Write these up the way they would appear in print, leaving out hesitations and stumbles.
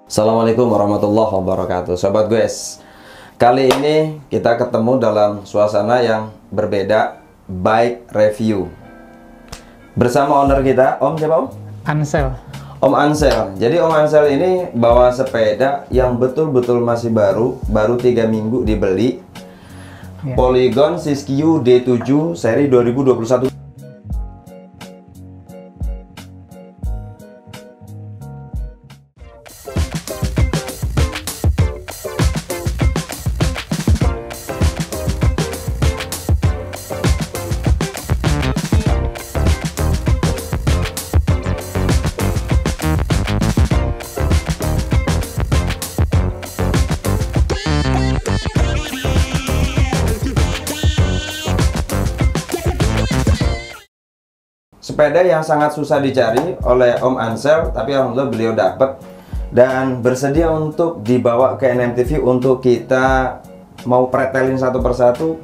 Assalamualaikum warahmatullahi wabarakatuh. Sobat guys, kali ini kita ketemu dalam suasana yang berbeda, bike review bersama owner kita, Om siapa Om? Ansel. Om Ansel. Jadi Om Ansel ini bawa sepeda yang betul-betul masih baru 3 minggu dibeli, ya. Polygon Siskiyou D7 seri 2021. Sepeda yang sangat susah dicari oleh Om Ansel, tapi alhamdulillah beliau dapat dan bersedia untuk dibawa ke NMTV untuk kita mau pretelin satu persatu.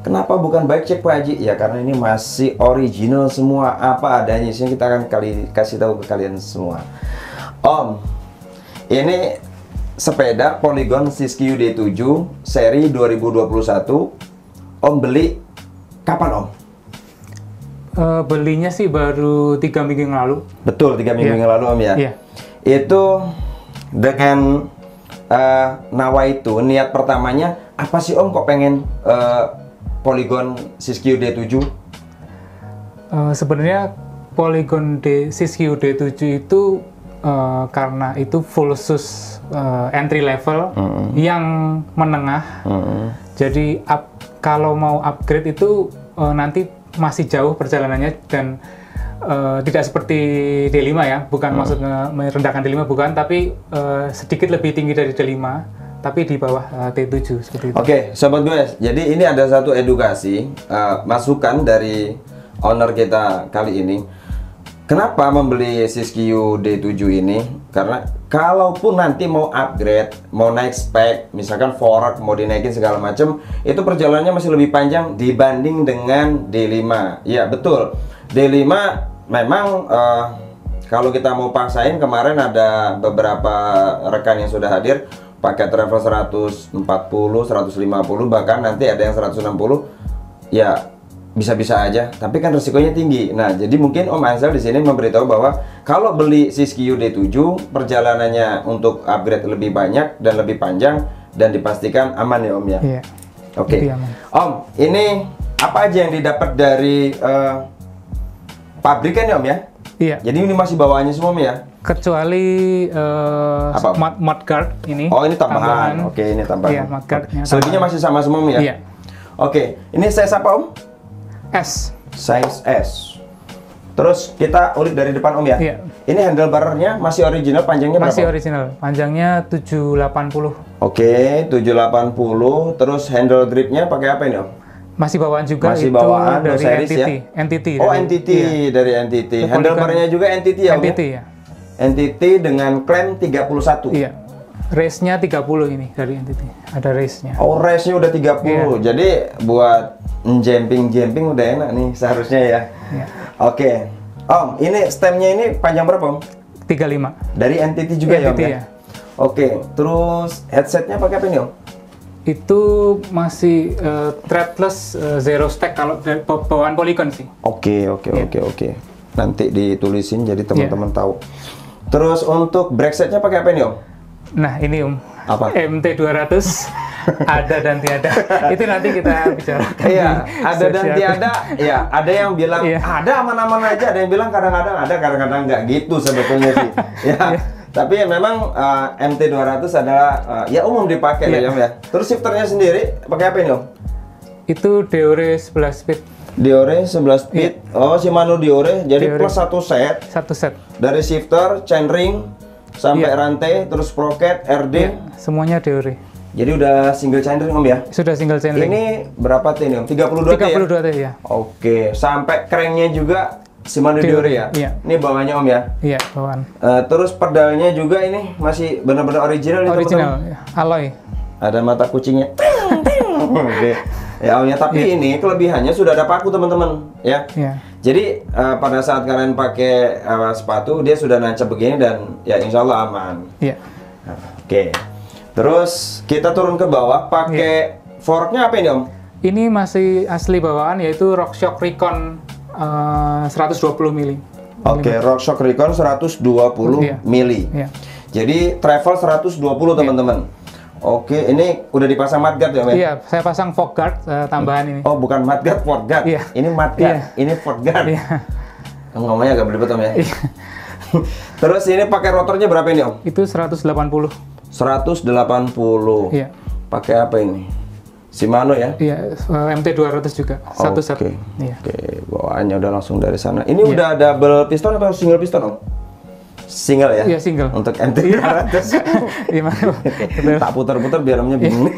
Kenapa bukan bike check Pak Haji? Ya karena ini masih original semua, apa adanya. Sini kita akan kasih tahu ke kalian semua. Om, ini sepeda Polygon Siskiyou D7 seri 2021. Om beli kapan Om? Belinya sih baru 3 minggu yang lalu. Betul, 3 minggu yang lalu Om ya. Yeah. Itu dengan niat pertamanya apa sih Om kok pengen Polygon Siskiyou D7? Sebenarnya Polygon Siskiyou D7 itu karena itu full sus entry level yang menengah. Jadi kalau mau upgrade itu nanti masih jauh perjalanannya dan tidak seperti D5 ya, bukan maksudnya merendahkan D5 bukan, tapi sedikit lebih tinggi dari D5 tapi di bawah T7 seperti itu. Oke, sobat guys, jadi ini ada satu edukasi masukan dari owner kita kali ini. Kenapa membeli Siskiyou D7 ini? Karena kalaupun nanti mau upgrade, mau naik spek, misalkan fork mau dinaikin segala macam, itu perjalanannya masih lebih panjang dibanding dengan D5. Ya betul, D5 memang kalau kita mau paksain, kemarin ada beberapa rekan yang sudah hadir pakai travel 140, 150, bahkan nanti ada yang 160. Ya bisa-bisa aja, tapi kan resikonya tinggi. Nah, jadi mungkin Om Ansel di sini memberitahu bahwa kalau beli Siskiyou D7 perjalanannya untuk upgrade lebih banyak dan lebih panjang dan dipastikan aman ya Om ya. Iya. Oke. Om, ini apa aja yang didapat dari pabrikan ya Om ya? Iya. Jadi ini masih bawaannya semua Om ya? Kecuali mudguard ini. Oh, ini tambahan. Oke, ini tambahan. Iya, mudguardnya. Selebihnya masih sama semua Om ya? Iya. Oke, ini size apa Om? S. Size S. Terus kita ulik dari depan Om ya? Iya. Ini handlebarnya masih original, panjangnya berapa? Masih original, panjangnya 780. Oke, 780. Terus handle gripnya pakai apa ini Om? Masih bawaan juga. Masih itu bawaan, no dari series ya? NTT. Oh, NTT, iya. Dari NTT. Handlebarnya juga NTT ya Om? NTT ya. NTT dengan klem 31. Iya. Race-nya 30 ini dari NTT. Ada race-nya. Oh, race-nya udah 30. Iya. Jadi buat jumping udah enak nih seharusnya ya. Iya. Oke. Om, ini stemnya ini panjang berapa Om? 35. Dari NTT juga NTT, ya Om ya? Oke, terus headsetnya pakai apa nih Om? Itu masih threadless zero stack kalau bawaan Polygon sih. Oke. Nanti ditulisin jadi teman-teman tahu. Terus untuk brake setnya pakai apa nih Om? Nah ini Om, apa? MT200 ada dan tiada. Itu nanti kita bicarakan. Iya, ada dan tiada. Ya, ada yang bilang ada aman-aman aja, ada yang bilang kadang-kadang ada, kadang-kadang nggak gitu sebetulnya sih. Ya. Tapi ya memang MT200 adalah ya umum dipakai ya Om ya. Terus shifternya sendiri pakai apa ini Om? Itu Deore 11 speed. Deore 11 speed. Oh, Shimano Deore. Jadi plus satu set. Satu set. Dari shifter, chainring sampai rantai, terus sprocket, RD. Semuanya Deore. Jadi udah single chainring Om ya? Sudah single chainring. Ini berapa T ini Om? 32 T ya? 32 T ya. Oke, sampai cranknya juga Shimano Deore ya? Iya. Ini bawahnya Om ya? Iya, bawaan. Terus pedalnya juga ini masih benar-benar original. Original, alloy. Ada mata kucingnya. Oke. Ya Om ya, tapi ini kelebihannya sudah ada paku teman-teman ya. Jadi pada saat kalian pakai sepatu dia sudah nancap begini dan ya insya Allah aman. Oke. Terus kita turun ke bawah pakai forknya apa ini Om? Ini masih asli bawaan, yaitu RockShox Recon 120 mili. Oke, RockShox Recon 120 mili. Iya. Jadi travel 120 teman-teman. Oke, ini udah dipasang mudguard ya Om ya? Iya, saya pasang fog guard tambahan ini. Oh, bukan mudguard, fog guard. Iya. Ini mudguard, ini fog guard. Iya. Ngomongnya agak belibet Om ya. Iya. Terus ini pakai rotornya berapa ini Om? Itu 180. 180. Iya. Pakai apa ini? Shimano ya? Iya, MT200 juga. Satu set. Oke. Iya. Oke, bawaannya udah langsung dari sana. Ini udah double piston atau single piston Om? Single ya? Iya, single. Untuk MT200. Gimana? Tak putar-putar biar Omnya bingung.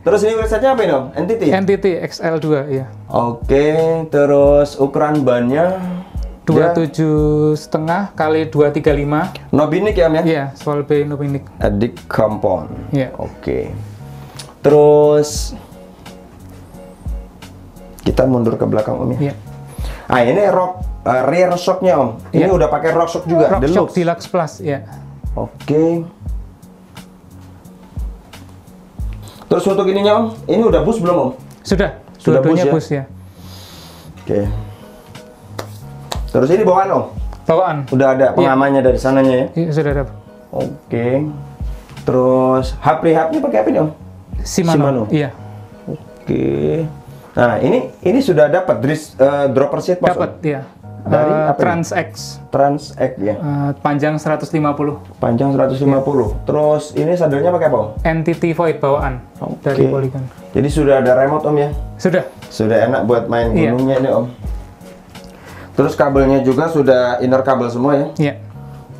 Terus ini wheelsetnya apa ini Om? NTT? NTT XL2, iya. Oke, terus ukuran bannya 27,5 kali 235. Nobinik ya Om ya? Iya, Solvay Nobinik. Adik compound. Iya. Oke. Terus kita mundur ke belakang Om ya. Iya. Ah, ini rear shocknya Om. Ini Iya. udah pakai RockShox juga, RockShox Deluxe Plus, ya. Oke. Terus untuk ininya Om, ini udah boost belum Om? Sudah boost dua-duanya ya? boost ya. Oke. Terus ini bawaan Om? Bawaan. Udah ada pengamannya dari sananya ya? Iya, sudah ada. Oke. Terus hub-nya pakai apa nih Om? Shimano. Iya. Oke. Nah, ini sudah dapat dropper seat box. Dapat, iya. Dari apa ini? Trans X. Trans X ya. Panjang 150. Panjang 150. Terus ini sadelnya pakai apa Om? NTT Void bawaan dari Polygon. Jadi sudah ada remote Om ya? Sudah. Sudah enak buat main gunungnya ini Om. Terus kabelnya juga sudah inner kabel semua ya? Iya.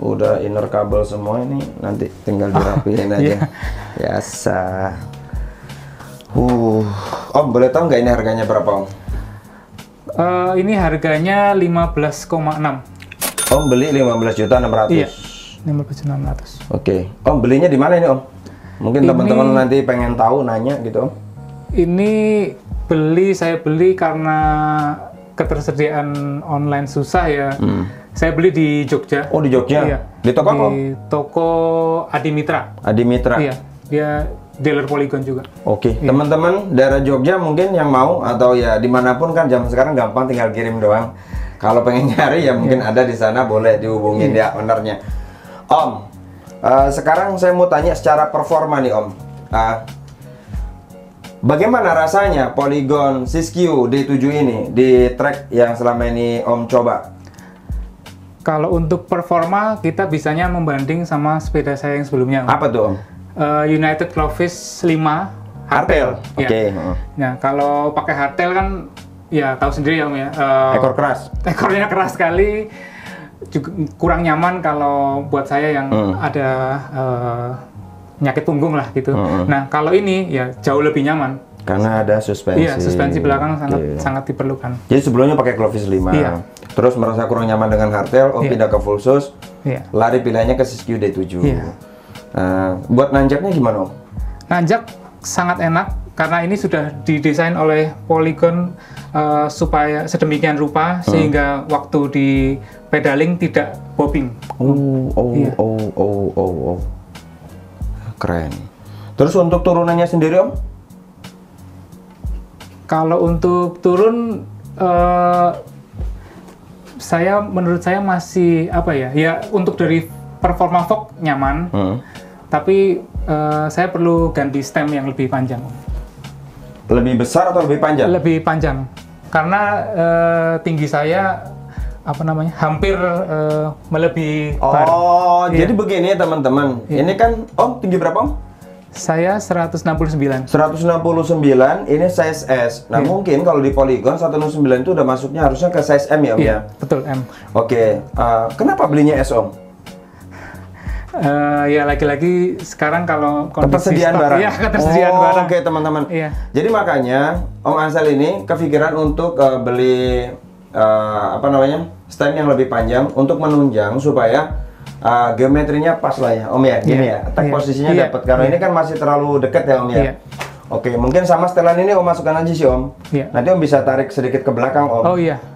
Udah inner kabel semua ini, nanti tinggal dirapiin aja. Iya. Biasa. Om boleh tahu nggak ini harganya berapa Om? Ini harganya 15,6. Om beli 15.600.000. Iya. 15.600. Oke. Om belinya di mana ini Om? Mungkin teman-teman nanti pengen tahu nanya gitu Om. Ini saya beli karena ketersediaan online susah ya. Saya beli di Jogja. Oh di Jogja? Iya. Di toko apa Om? Di toko Adi Mitra. Adi Mitra. Iya. Dia dealer Polygon juga. Oke, teman-teman daerah Jogja mungkin yang mau atau ya dimanapun kan zaman sekarang gampang tinggal kirim doang. Kalau pengen nyari ya mungkin ada di sana, boleh dihubungin ya ownernya. Om, sekarang saya mau tanya secara performa nih Om. Bagaimana rasanya Polygon Siskiyou D7 ini di track yang selama ini Om coba? Kalau untuk performa kita bisanya membanding sama sepeda saya yang sebelumnya. Apa tuh Om? United Clovis 5 hardtail. Oke. Nah, kalau pakai hardtail kan ya tahu sendiri ya Om ya. Ekor keras. Ekornya keras sekali, juga kurang nyaman kalau buat saya yang ada nyakit punggung lah gitu. Nah, kalau ini ya jauh lebih nyaman. Karena ada suspensi. Iya, suspensi belakang sangat diperlukan. Jadi sebelumnya pakai Clovis 5. Iya. Terus merasa kurang nyaman dengan hardtail, pindah ke full sus. Iya. Lari pilihannya ke Siskiyou D7. Iya. Buat nanjaknya gimana Om? Nanjak sangat enak karena ini sudah didesain oleh Polygon supaya sedemikian rupa sehingga waktu di pedaling tidak bobbing. Keren. Terus untuk turunannya sendiri Om? Kalau untuk turun menurut saya masih apa ya? Ya untuk dari performa fog nyaman. Tapi saya perlu ganti stem yang lebih panjang. Lebih besar atau lebih panjang? Lebih panjang. Karena tinggi saya hampir melebihi bar. Jadi begini teman-teman. Ini kan Om tinggi berapa Om? Saya 169. 169 ini size S. Nah, mungkin kalau di Polygon 169 itu udah masuknya harusnya ke size M ya Om ya? Betul, M. Oke. Kenapa belinya S Om? Ya lagi-lagi sekarang kalau kondisi ketersediaan barang. Iya, ketersediaan barang. Oke, teman-teman. Iya. Jadi makanya Om Ansel ini kepikiran untuk beli stem yang lebih panjang untuk menunjang supaya geometrinya pas lah ya Om ya, gini ya, attack posisinya dapat karena ini kan masih terlalu dekat ya Om ya. Oke, mungkin sama setelan ini Om masukkan aja sih Om. Nanti Om bisa tarik sedikit ke belakang Om.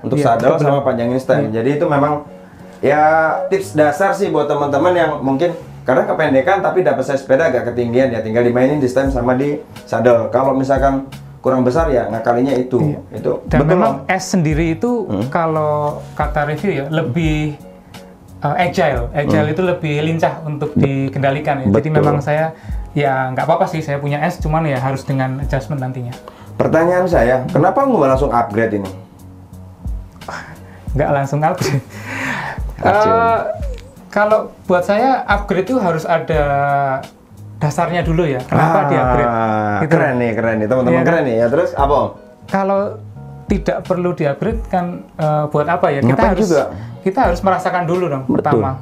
Untuk sadel sama panjangin stem. Jadi itu memang ya tips dasar sih buat teman-teman yang mungkin Karena kependekan tapi dapat size sepeda agak ketinggian ya, tinggal dimainin di stem sama di saddle. Kalau misalkan kurang besar ya ngakalinya itu. Itu dan betul. memang S sendiri itu kalau kata review ya lebih agile itu lebih lincah untuk dikendalikan ya. Jadi memang saya ya nggak apa-apa sih saya punya S, cuman ya harus dengan adjustment nantinya. Pertanyaan saya, kenapa nggak langsung upgrade ini? Nggak langsung upgrade. Kalau buat saya upgrade itu harus ada dasarnya dulu ya. Kenapa di upgrade? Gitu. Keren nih teman-teman, keren nih ya. Terus apa Om? Kalau tidak perlu di upgrade kan buat apa ya? Kita harus merasakan dulu dong. Betul. Pertama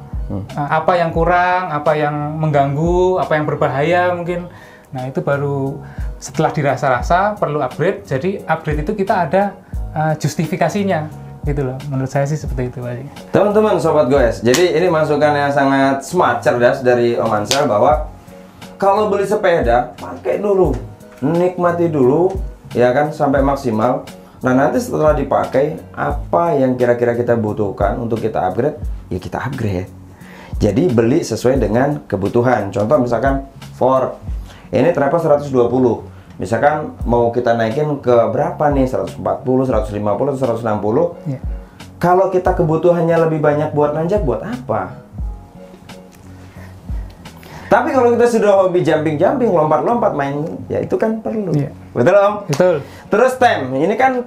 apa yang kurang, apa yang mengganggu, apa yang berbahaya mungkin. Nah itu baru setelah dirasa-rasa perlu upgrade. Jadi upgrade itu kita ada justifikasinya. Gitu loh, menurut saya sih seperti itu aja. Teman-teman, sobat goes, jadi ini masukan yang sangat smart, cerdas dari Om Ansel bahwa kalau beli sepeda, pakai dulu, nikmati dulu, ya kan, sampai maksimal. Nah nanti setelah dipakai, apa yang kira-kira kita butuhkan untuk kita upgrade, ya kita upgrade. Jadi beli sesuai dengan kebutuhan. Contoh misalkan Ford, ini trapnya 120. Misalkan mau kita naikin ke berapa nih, 140, 150, 160. Ya. Kalau kita kebutuhannya lebih banyak buat nanjak, buat apa? Tapi kalau kita sudah hobi jumping-jumping, lompat-lompat main, ya itu kan perlu. Ya. Betul Om? Betul. Terus stem, ini kan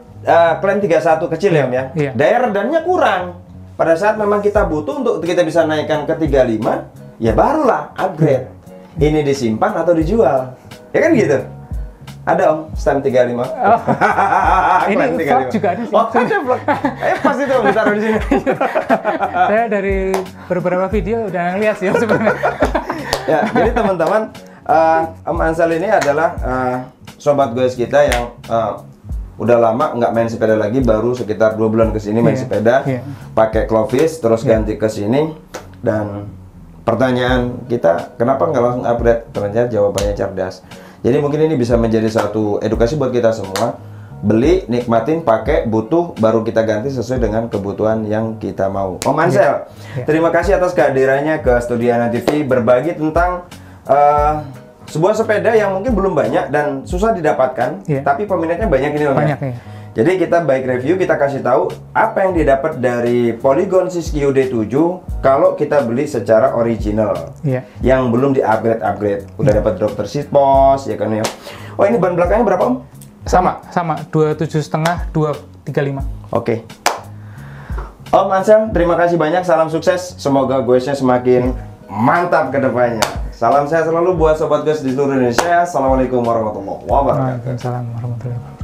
klaim 31 kecil ya Om ya? Ya. Daya redamnya kurang. Pada saat memang kita butuh untuk kita bisa naikkan ke 35, ya barulah upgrade. Ini disimpan atau dijual. Ya kan gitu? Ada Om, stem 35. Oh. Ini vlog juga ada sih. Oh, ada vlog. Pasti tuh ditaruh di sini. Saya dari beberapa video udah lihat sih sebenarnya. Ya, jadi teman-teman, Om Ansel ini adalah sobat goes kita yang udah lama nggak main sepeda lagi, baru sekitar 2 bulan kesini main sepeda, pakai Clovis, terus ganti ke sini. Dan pertanyaan kita, kenapa nggak langsung upgrade? Ternyata jawabannya cerdas. Jadi mungkin ini bisa menjadi satu edukasi buat kita semua. Beli, nikmatin, pakai, butuh, baru kita ganti sesuai dengan kebutuhan yang kita mau. Om Ansel, terima kasih atas kehadirannya ke Studiana TV, berbagi tentang sebuah sepeda yang mungkin belum banyak dan susah didapatkan, tapi peminatnya banyak ini Om. Banyak, ya. Jadi kita baik review, kita kasih tahu apa yang didapat dari Polygon Siskiyou D7 kalau kita beli secara original, yang belum di-upgrade. Udah dapat dropper seat post, ya kan ya. Oh ini ban belakangnya berapa Om? Sama 27,5, 235. Oke. Om Ansel, terima kasih banyak, salam sukses. Semoga goesnya semakin mantap ke depannya. Salam sehat selalu buat sobat goes di seluruh Indonesia. Assalamualaikum warahmatullahi wabarakatuh. Waalaikumsalam warahmatullahi wabarakatuh.